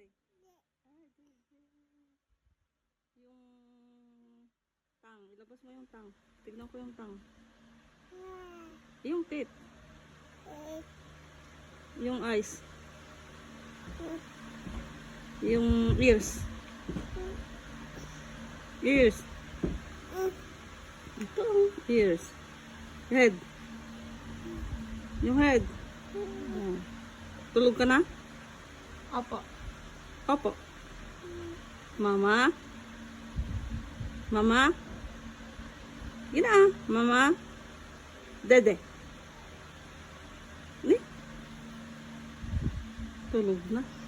bumili? Yung tang. Ilabas mo yung tang. Tignan ko yung tang. Yung teeth. Yung eyes. Yung ears. Ears. Ito, ears. Head. Yung head. Oh. Tulog ka na? Opo. Opo. Mama? Mama? Gina, mama? Dede? Ni? Tulog na.